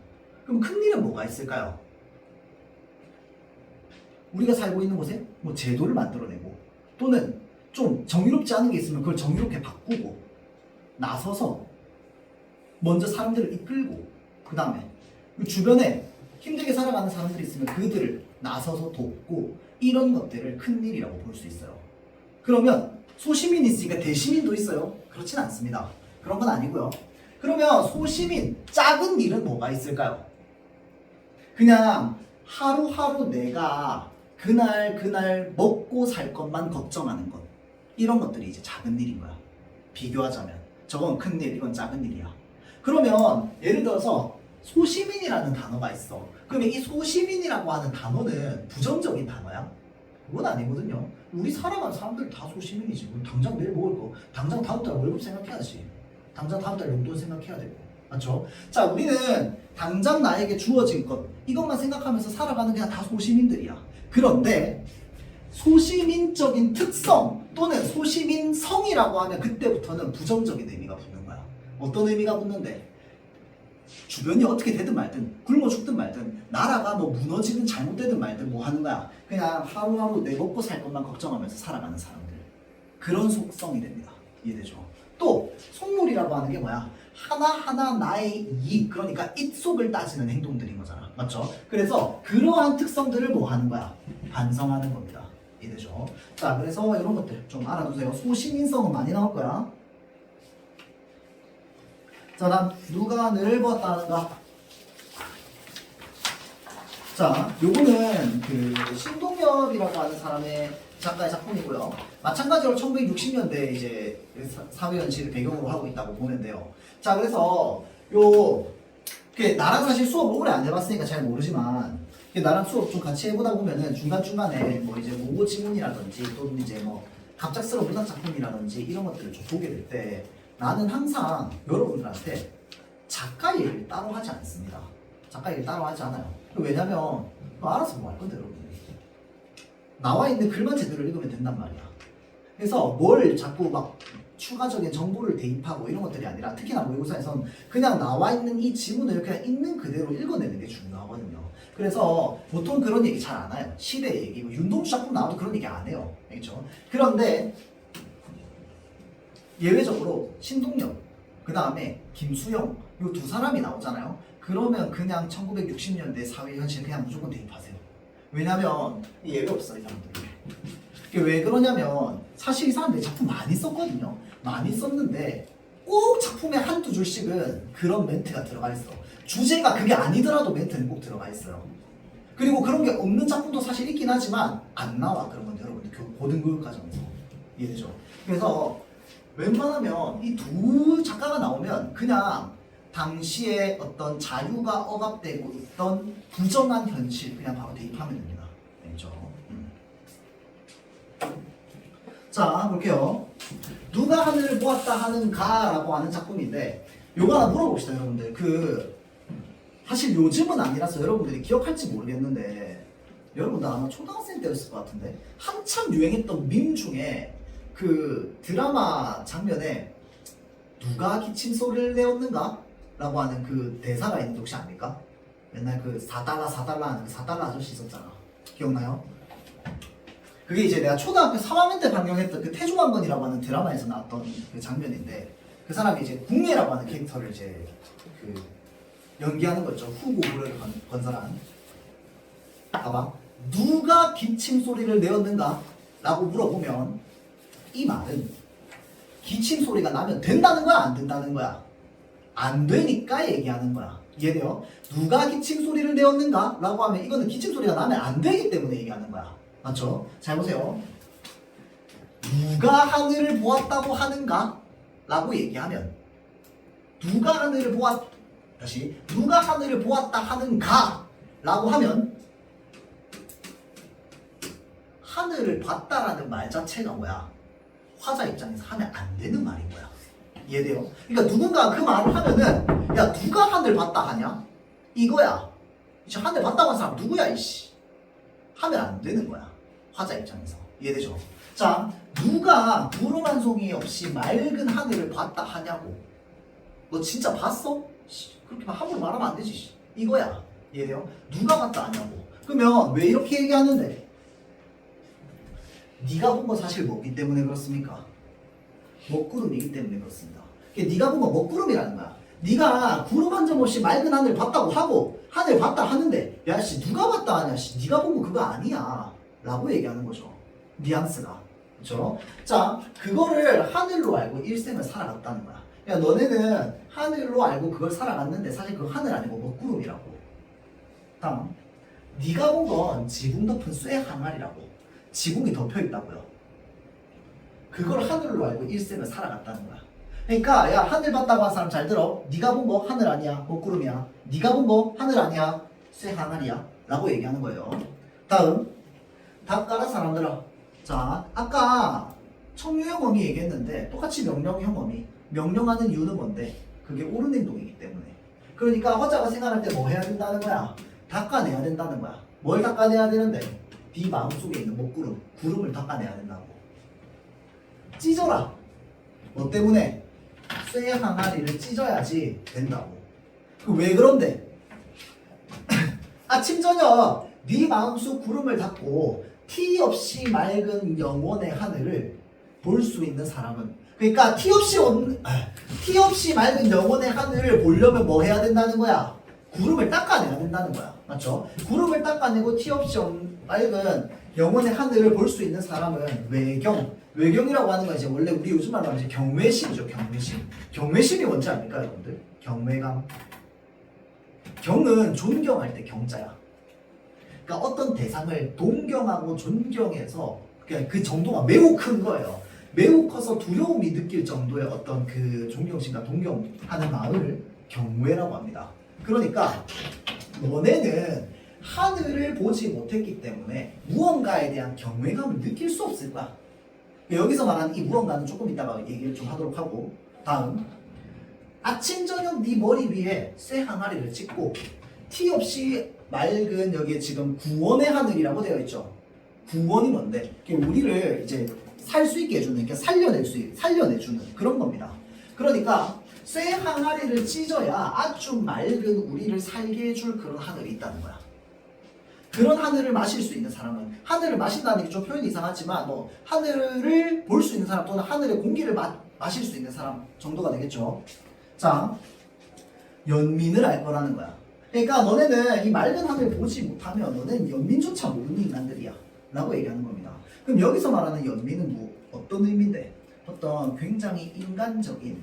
Speaker 1: 그럼 큰 일은 뭐가 있을까요? 우리가 살고 있는 곳에 뭐 제도를 만들어내고 또는 좀 정의롭지 않은 게 있으면 그걸 정의롭게 바꾸고 나서서 먼저 사람들을 이끌고 그 다음에 주변에 힘들게 살아가는 사람들이 있으면 그들을 나서서 돕고 이런 것들을 큰 일이라고 볼 수 있어요. 그러면 소시민이 있으니까 대시민도 있어요? 그렇진 않습니다. 그런 건 아니고요. 그러면 소시민, 작은 일은 뭐가 있을까요? 그냥 하루하루 내가 그날 먹고 살 것만 걱정하는 것. 이런 것들이 이제 작은 일인 거야. 비교하자면. 저건 큰 일, 이건 작은 일이야. 그러면 예를 들어서 소시민이라는 단어가 있어. 그러면 이 소시민이라고 하는 단어는 부정적인 단어야? 그건 아니거든요. 우리 살아가는 사람들 다 소시민이지. 우리 당장 내일 먹을 거, 당장 다음 달 월급 생각해야지. 당장 다음 달 용돈 생각해야 되고. 맞죠? 자, 우리는 당장 나에게 주어진 것, 이것만 생각하면서 살아가는 그냥 다 소시민들이야. 그런데 소시민적인 특성 또는 소시민성이라고 하면 그때부터는 부정적인 의미가 붙는 거야. 어떤 의미가 붙는데? 주변이 어떻게 되든 말든 굶어 죽든 말든 나라가 뭐 무너지든 잘못되든 말든 뭐 하는 거야. 그냥 하루하루 내 먹고 살 것만 걱정하면서 살아가는 사람들. 그런 속성이 됩니다. 이해되죠? 또 속물이라고 하는 게 뭐야? 하나하나 나의 이익, 그러니까 입속을 따지는 행동들인 거잖아. 맞죠? 그래서 그러한 특성들을 뭐 하는 거야? 반성하는 겁니다. 이해되죠? 자, 그래서 이런 것들 좀 알아두세요. 소시민성은 많이 나올 거야. 자, 다음 누가 늘 보았다는가? 자, 요거는 그 신동엽이라고 하는 사람의 작가의 작품이고요. 마찬가지로 1960년대 이제 사회 현실을 배경으로 하고 있다고 보면 돼요. 자, 그래서 나랑 사실 수업을 오래 안 해봤으니까 잘 모르지만 나랑 수업 좀 같이 해보다 보면은 중간중간에 뭐 이제 모고 지문이라든지 또는 이제 뭐 갑작스러운 문학 작품이라든지 이런 것들을 좀 보게 될 때 나는 항상 여러분들한테 작가 얘기를 따로 하지 않습니다. 작가 얘기를 따로 하지 않아요. 왜냐면 알아서 뭐 할 건데 여러분들이 나와 있는 글만 제대로 읽으면 된단 말이야. 그래서 뭘 자꾸 막 추가적인 정보를 대입하고 이런 것들이 아니라 특히나 모의고사에서는 그냥 나와 있는 이 지문을 그냥 있는 그대로 읽어내는 게 중요하거든요. 그래서 보통 그런 얘기 잘 안 해요. 시대 얘기, 뭐 윤동주 작품 나와도 그런 얘기 안 해요. 알겠죠? 그런데 예외적으로 신동엽, 그 다음에 김수영, 이 두 사람이 나오잖아요. 그러면 그냥 1960년대 사회 현실 그냥 무조건 대입하세요. 왜냐면 예외 없어, 이 사람들이. 왜 그러냐면 사실 이 사람들이 작품 많이 썼거든요. 많이 썼는데 꼭 작품에 한두 줄씩은 그런 멘트가 들어가 있어. 주제가 그게 아니더라도 멘트는 꼭 들어가 있어요. 그리고 그런 게 없는 작품도 사실 있긴 하지만 안 나와. 그런 건 여러분들 고등교육 과정에서 이해되죠? 그래서 웬만하면 이 두 작가가 나오면 그냥 당시에 어떤 자유가 억압되고 있던 부정한 현실 그냥 바로 대입하면 됩니다. 알죠? 자, 볼게요. 누가 하늘을 보았다 하는가라고 하는 작품인데 요거 하나 물어봅시다, 여러분들. 사실 요즘은 아니라서 여러분들이 기억할지 모르겠는데 여러분들 아마 초등학생 때였을 것 같은데 한참 유행했던 밈 중에 그 드라마 장면에 누가 기침 소리를 내었는가? 라고 하는 그 대사가 있는데 혹시 압니까? 옛날 그 4달러 하는 그 4달러 아저씨 있었잖아. 기억나요? 그게 이제 내가 초등학교 3학년 때 방영했던 그 태조왕건이라고 하는 드라마에서 나왔던 그 장면인데 그 사람이 이제 궁예라고 하는 캐릭터를 이제 그 연기하는 거죠. 후고구려를 건설한. 봐봐. 누가 기침 소리를 내었는가? 라고 물어보면 이 말은 기침 소리가 나면 된다는 거야? 안 된다는 거야? 안 되니까 얘기하는 거야. 이해돼요? 누가 기침 소리를 내었는가? 라고 하면 이거는 기침 소리가 나면 안 되기 때문에 얘기하는 거야. 맞죠? 잘 보세요. 누가 하늘을 보았다고 하는가? 라고 얘기하면 누가 하늘을 누가 하늘을 보았다 하는가? 라고 하면 하늘을 봤다라는 말 자체가 뭐야? 화자 입장에서 하면 안 되는 말인 거야. 이해돼요? 그러니까 누군가 그 말을 하면은 야 누가 하늘 봤다 하냐? 이거야. 이제 하늘 봤다고 한 사람 누구야 이씨? 하면 안 되는 거야. 화자 입장에서. 이해되죠? 자, 누가 구름 한 송이 없이 맑은 하늘을 봤다 하냐고. 너 진짜 봤어? 그렇게 함부로 말하면 안 되지. 이거야. 이해돼요? 누가 봤다 하냐고. 그러면 왜 이렇게 얘기하는데? 네가 본 건 사실 뭐기 때문에 그렇습니까? 먹구름이기 때문에 그렇습니다. 네가 본 건 먹구름이라는 거야. 네가 구름 한 점 없이 맑은 하늘 봤다고 하고 하늘 봤다 하는데 야씨 누가 봤다 하냐 씨 네가 본 거 그거 아니야 라고 얘기하는 거죠. 뉘앙스가. 그렇죠? 자, 그거를 하늘로 알고 일생을 살아갔다는 거야. 야 너네는 하늘로 알고 그걸 살아갔는데 사실 그거 하늘 아니고 먹구름이라고. 다음, 네가 본 건 지붕 덮은 쇠 항아리라고. 지붕이 덮여 있다고요. 그걸 하늘로 알고 일생을 살아갔다는 거야. 그러니까 야 하늘 봤다고 한 사람 잘 들어. 네가 본 거 하늘 아니야 먹구름이야. 네가 본 거 하늘 아니야 쇠 항아리야 라고 얘기하는 거예요. 다음, 닭가라 사람들아. 자, 아까 청유형 어미 얘기했는데 똑같이 명령형 어미. 명령하는 이유는 뭔데? 그게 옳은 행동이기 때문에. 그러니까 화자가 생각할 때 뭐 해야 된다는 거야? 닦아내야 된다는 거야. 뭘 닦아내야 되는데? 네 마음속에 있는 먹구름, 구름을 닦아내야 된다고. 찢어라. 뭐 때문에? 쇠 항아리를 찢어야지 된다고. 왜 그런데? 아침 저녁 네 마음속 구름을 닦고 티 없이 맑은 영원의 하늘을 볼 수 있는 사람은, 그러니까 티 없이 맑은 영원의 하늘을 보려면 뭐 해야 된다는 거야? 구름을 닦아내야 된다는 거야. 맞죠? 구름을 닦아내고 티 없이 맑은 영원의 하늘을 볼 수 있는 사람은 외경이라고 하는 건 이제 원래 우리 요즘 말로 하면 이제 경외심이죠. 경외심이 뭔지 압니까 여러분들? 경외감. 경은 존경할 때 경자야. 그러니까 어떤 대상을 동경하고 존경해서 그냥 그 정도가 매우 큰 거예요. 매우 커서 두려움이 느낄 정도의 어떤 그 존경심과 동경하는 마음을 경외라고 합니다. 그러니까 너네는 하늘을 보지 못했기 때문에 무언가에 대한 경외감을 느낄 수 없을 거야. 여기서 말하는 이 무언가는 조금 이따가 얘기를 좀 하도록 하고, 다음, 아침 저녁 네 머리 위에 쇠 항아리를 찢고 티 없이 맑은 여기에 지금 구원의 하늘이라고 되어 있죠. 구원이 뭔데? 우리를 이제 살 수 있게 해주는, 그러니까 살려내주는 그런 겁니다. 그러니까 쇠 항아리를 찢어야 아주 맑은 우리를 살게 해줄 그런 하늘이 있다는 거야. 그런 하늘을 마실 수 있는 사람은, 하늘을 마신다는 게 좀 표현이 이상하지만 뭐 하늘을 볼 수 있는 사람 또는 하늘의 공기를 마실 수 있는 사람 정도가 되겠죠. 자, 연민을 알 거라는 거야. 그러니까 너네는 이 맑은 하늘을 보지 못하면 너네는 연민조차 모르는 인간들이야 라고 얘기하는 겁니다. 그럼 여기서 말하는 연민은 어떤 의미인데? 어떤 굉장히 인간적인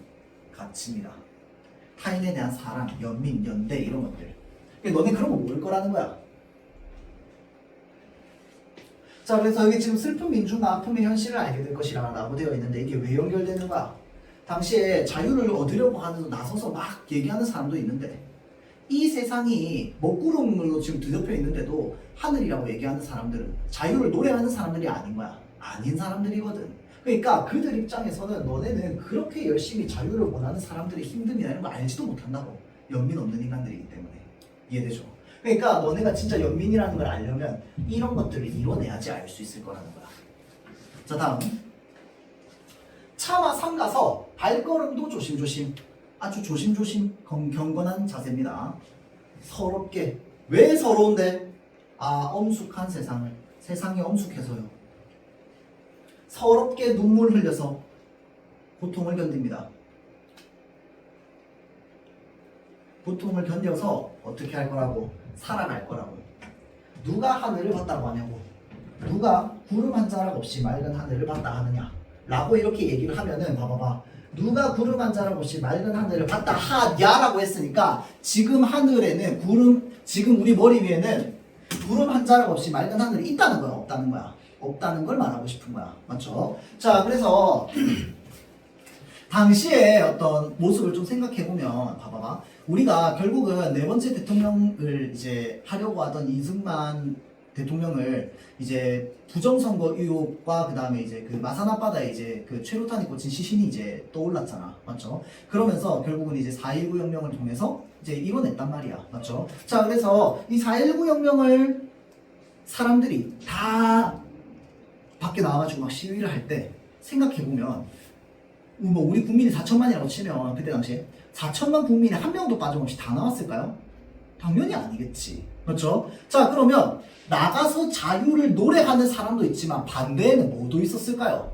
Speaker 1: 가치입니다. 타인에 대한 사랑, 연민, 연대 이런 것들. 그러니까 너네 그런 거 모를 거라는 거야. 자, 그래서 여기 지금 슬픈 민중과 아픔의 현실을 알게 될 것이라 라고 되어 있는데 이게 왜 연결되는 거야? 당시에 자유를 얻으려고 하는 나서서 막 얘기하는 사람도 있는데 이 세상이 먹구름으로 지금 뒤덮여 있는데도 하늘이라고 얘기하는 사람들은 자유를 노래하는 사람들이 아닌 거야. 아닌 사람들이거든. 그러니까 그들 입장에서는 너네는 그렇게 열심히 자유를 원하는 사람들의 힘듦이나 이런 거 알지도 못한다고. 연민 없는 인간들이기 때문에. 이해되죠? 그러니까 너네가 진짜 연민이라는 걸 알려면 이런 것들을 이뤄내야지 알 수 있을 거라는 거야. 자, 다음. 차와 삼가서 발걸음도 조심조심. 아주 조심조심 경건한 자세입니다. 서럽게. 왜 서러운데? 엄숙한 세상을. 세상이 엄숙해서요. 서럽게 눈물 흘려서 고통을 견딥니다. 고통을 견뎌서 어떻게 할 거라고? 살아갈 거라고. 누가 하늘을 봤다고 하냐고. 누가 구름 한 자락 없이 맑은 하늘을 봤다 하느냐 라고 이렇게 얘기를 하면은 봐봐봐. 누가 구름 한 자락 없이 맑은 하늘을 봤다 하냐라고 했으니까 지금 하늘에는 지금 우리 머리 위에는 구름 한 자락 없이 맑은 하늘이 있다는 거야, 없다는 거야? 없다는 걸 말하고 싶은 거야. 맞죠? 자, 그래서 당시에 어떤 모습을 좀 생각해보면 봐봐봐. 우리가 결국은 네 번째 대통령을 이제 하려고 하던 이승만 대통령을 이제 부정선거 의혹과 그 다음에 이제 그 마산 앞바다에 이제 그 최루탄이 꽂힌 시신이 이제 떠올랐잖아. 맞죠? 그러면서 결국은 이제 4.19 혁명을 통해서 이제 이뤄냈단 말이야. 맞죠? 자, 그래서 이 4.19 혁명을 사람들이 다 밖에 나와가지고 막 시위를 할 때 생각해보면 뭐 우리 국민이 4천만이라고 치면 그때 당시에 4천만 국민이 한 명도 빠짐없이 다 나왔을까요? 당연히 아니겠지. 그렇죠? 자, 그러면 나가서 자유를 노래하는 사람도 있지만 반대에는 뭐도 있었을까요?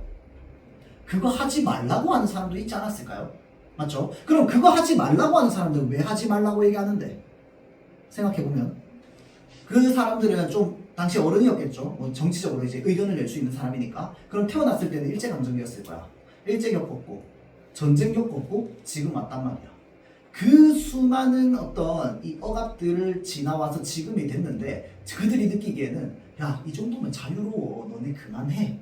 Speaker 1: 그거 하지 말라고 하는 사람도 있지 않았을까요? 맞죠? 그럼 그거 하지 말라고 하는 사람들은 왜 하지 말라고 얘기하는데? 생각해보면 그 사람들은 좀 당시 어른이었겠죠. 뭐 정치적으로 이제 의견을 낼 수 있는 사람이니까. 그럼 태어났을 때는 일제강점기였을 거야. 일제 겪었고 전쟁 겪었고 지금 왔단 말이야. 그 수많은 어떤 이 억압들을 지나와서 지금이 됐는데 그들이 느끼기에는 야, 이 정도면 자유로워, 너네 그만해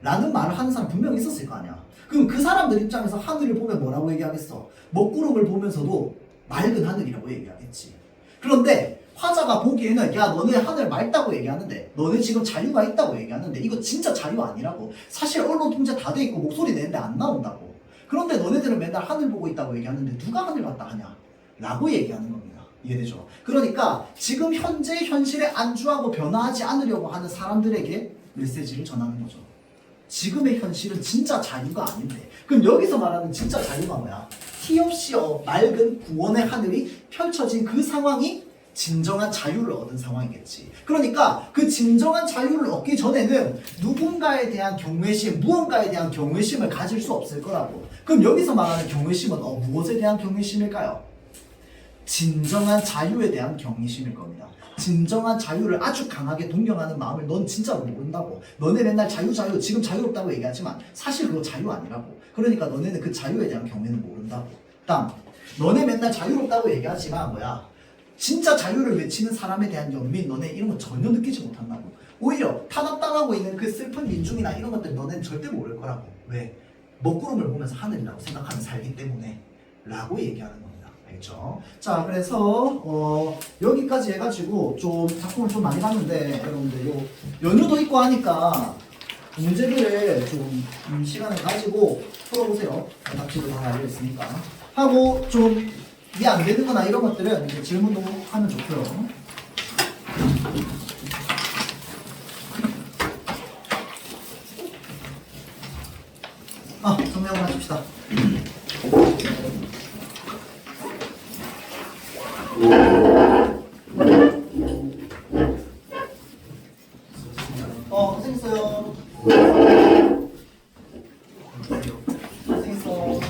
Speaker 1: 라는 말을 하는 사람 분명히 있었을 거 아니야. 그럼 그 사람들 입장에서 하늘을 보면 뭐라고 얘기하겠어? 먹구름을 보면서도 맑은 하늘이라고 얘기하겠지. 그런데 화자가 보기에는 야, 너네 하늘 맑다고 얘기하는데 너네 지금 자유가 있다고 얘기하는데 이거 진짜 자유 아니라고. 사실 언론 통제 다 돼 있고 목소리 내는데 안 나온다고. 그런데 너네들은 맨날 하늘 보고 있다고 얘기하는데 누가 하늘 봤다 하냐 라고 얘기하는 겁니다. 이해되죠? 그러니까 지금 현재 현실에 안주하고 변화하지 않으려고 하는 사람들에게 메시지를 전하는 거죠. 지금의 현실은 진짜 자유가 아닌데. 그럼 여기서 말하는 진짜 자유가 뭐야? 티 없이 맑은 구원의 하늘이 펼쳐진 그 상황이 진정한 자유를 얻은 상황이겠지. 그러니까 그 진정한 자유를 얻기 전에는 누군가에 대한 경외심, 무언가에 대한 경외심을 가질 수 없을 거라고. 그럼 여기서 말하는 경외심은 무엇에 대한 경외심일까요? 진정한 자유에 대한 경외심일 겁니다. 진정한 자유를 아주 강하게 동경하는 마음을 넌 진짜로 모른다고. 너네 맨날 자유 지금 자유롭다고 얘기하지만 사실 그거 자유 아니라고. 그러니까 너네는 그 자유에 대한 경외는 모른다고. 다음, 너네 맨날 자유롭다고 얘기하지만 진짜 자유를 외치는 사람에 대한 연민, 너네 이런 거 전혀 느끼지 못한다고. 오히려 탄압당하고 있는 그 슬픈 민중이나 이런 것들 너네는 절대 모를 거라고. 왜? 먹구름을 보면서 하늘이라고 생각하는 살기 때문에 라고 얘기하는 겁니다. 알겠죠? 자, 그래서 여기까지 해가지고 좀 작품을 좀 많이 봤는데 여러분들 요 연휴도 있고 하니까 문제들을 좀 시간을 가지고 풀어보세요. 답지도 다 알려있으니까 하고 좀 이해 안 되는 거나 이런 것들은 이제 질문도 하면 좋고요. 정리 한번 해줍시다. 고생했어요. 고생했어.